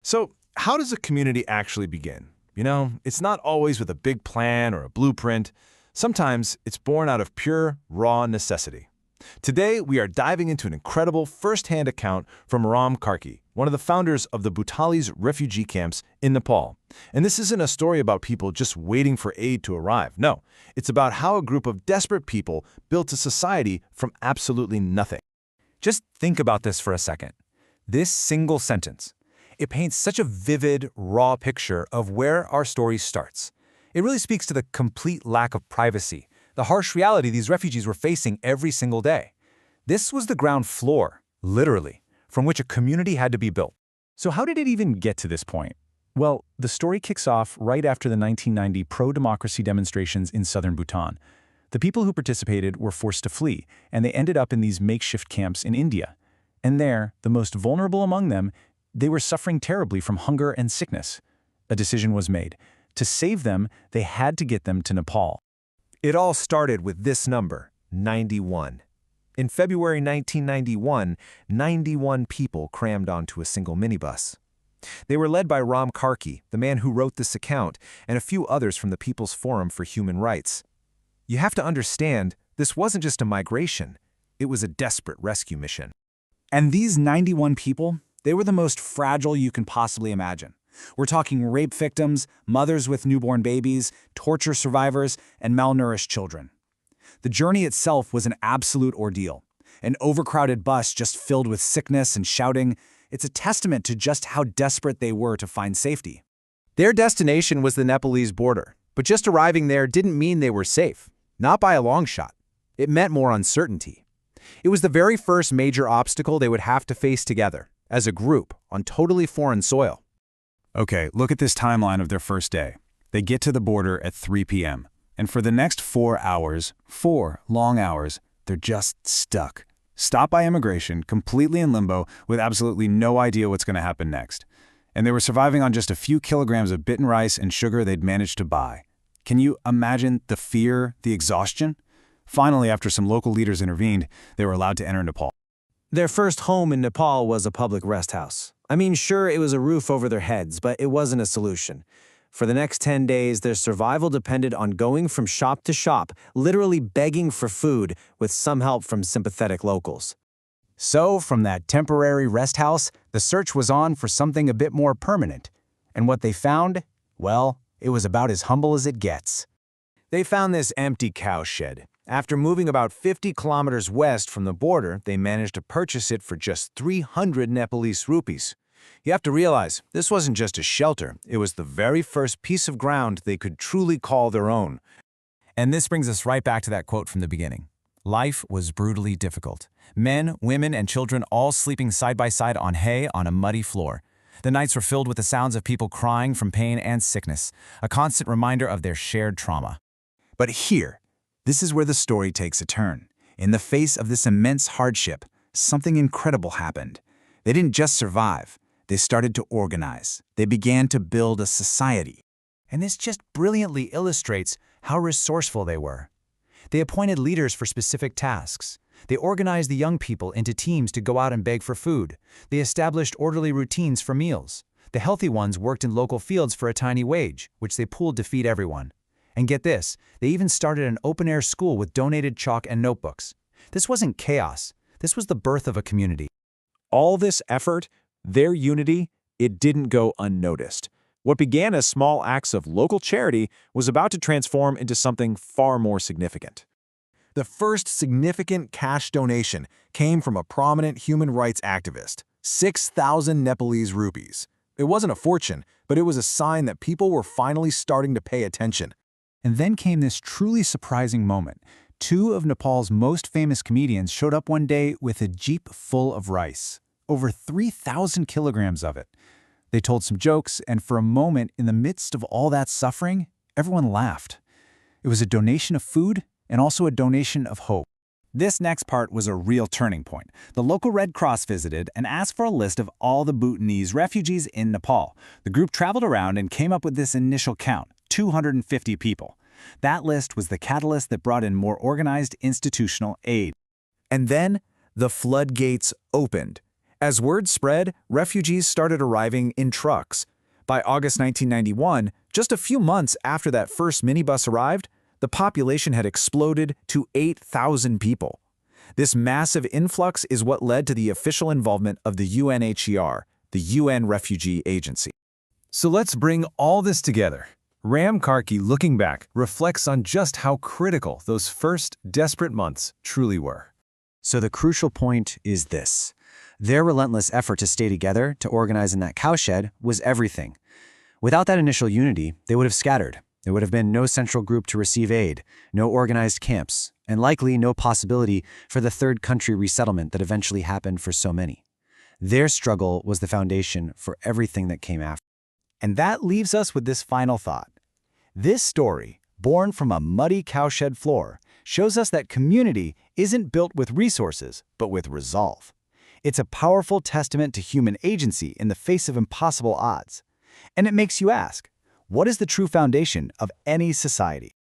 So, how does a community actually begin? It's not always with a big plan or a blueprint. Sometimes it's born out of pure, raw necessity. Today, we are diving into an incredible first-hand account from Ram Karki, one of the founders of the Bhutanese refugee camps in Nepal. And this isn't a story about people just waiting for aid to arrive. No, it's about how a group of desperate people built a society from absolutely nothing. Just think about this for a second. This single sentence. It paints such a vivid, raw picture of where our story starts. It really speaks to the complete lack of privacy, the harsh reality these refugees were facing every single day. This was the ground floor, literally, from which a community had to be built. So how did it even get to this point? Well, the story kicks off right after the 1990 pro-democracy demonstrations in southern Bhutan. The people who participated were forced to flee, and they ended up in these makeshift camps in India. And there, the most vulnerable among them, they were suffering terribly from hunger and sickness. A decision was made. To save them, they had to get them to Nepal. It all started with this number, 91. In February 1991, 91 people crammed onto a single minibus. They were led by Ram Karki, the man who wrote this account, and a few others from the People's Forum for Human Rights. You have to understand, this wasn't just a migration. It was a desperate rescue mission. And these 91 people, they were the most fragile you can possibly imagine. We're talking rape victims, mothers with newborn babies, torture survivors, and malnourished children. The journey itself was an absolute ordeal. An overcrowded bus just filled with sickness and shouting. It's a testament to just how desperate they were to find safety. Their destination was the Nepalese border, but just arriving there didn't mean they were safe. Not by a long shot. It meant more uncertainty. It was the very first major obstacle they would have to face together, as a group, on totally foreign soil. Okay, look at this timeline of their first day. They get to the border at 3 p.m. And for the next 4 hours, 4 long hours, they're just stuck. Stopped by immigration, completely in limbo, with absolutely no idea what's going to happen next. And they were surviving on just a few kilograms of bitten rice and sugar they'd managed to buy. Can you imagine the fear, the exhaustion? Finally, after some local leaders intervened, they were allowed to enter Nepal. Their first home in Nepal was a public rest house. I mean, sure, it was a roof over their heads, but it wasn't a solution. For the next 10 days, their survival depended on going from shop to shop, literally begging for food, with some help from sympathetic locals. So, from that temporary rest house, the search was on for something a bit more permanent. And what they found? Well, it was about as humble as it gets. They found this empty cowshed. After moving about 50 kilometers west from the border, they managed to purchase it for just 300 Nepalese rupees. You have to realize, this wasn't just a shelter, it was the very first piece of ground they could truly call their own. And this brings us right back to that quote from the beginning. Life was brutally difficult. Men, women, and children all sleeping side by side on hay on a muddy floor. The nights were filled with the sounds of people crying from pain and sickness, a constant reminder of their shared trauma. But here, this is where the story takes a turn. In the face of this immense hardship, something incredible happened. They didn't just survive. They started to organize. They began to build a society. And this just brilliantly illustrates how resourceful they were. They appointed leaders for specific tasks. They organized the young people into teams to go out and beg for food. They established orderly routines for meals. The healthy ones worked in local fields for a tiny wage, which they pooled to feed everyone. And get this, they even started an open-air school with donated chalk and notebooks. This wasn't chaos. This was the birth of a community. All this effort, their unity, it didn't go unnoticed. What began as small acts of local charity was about to transform into something far more significant. The first significant cash donation came from a prominent human rights activist, 6,000 Nepalese rupees. It wasn't a fortune, but it was a sign that people were finally starting to pay attention. And then came this truly surprising moment. 2 of Nepal's most famous comedians showed up one day with a jeep full of rice. Over 3,000 kilograms of it. They told some jokes, and for a moment, in the midst of all that suffering, everyone laughed. It was a donation of food and also a donation of hope. This next part was a real turning point. The local Red Cross visited and asked for a list of all the Bhutanese refugees in Nepal. The group traveled around and came up with this initial count, 250 people. That list was the catalyst that brought in more organized institutional aid. And then the floodgates opened. As word spread, refugees started arriving in trucks. By August 1991, just a few months after that first minibus arrived, the population had exploded to 8,000 people. This massive influx is what led to the official involvement of the UNHCR, the UN Refugee Agency. So let's bring all this together. Ram Karki, looking back, reflects on just how critical those first desperate months truly were. So the crucial point is this. Their relentless effort to stay together, to organize in that cowshed, was everything. Without that initial unity, they would have scattered. There would have been no central group to receive aid, no organized camps, and likely no possibility for the third country resettlement that eventually happened for so many. Their struggle was the foundation for everything that came after. And that leaves us with this final thought. This story, born from a muddy cowshed floor, shows us that community isn't built with resources, but with resolve. It's a powerful testament to human agency in the face of impossible odds. And it makes you ask, what is the true foundation of any society?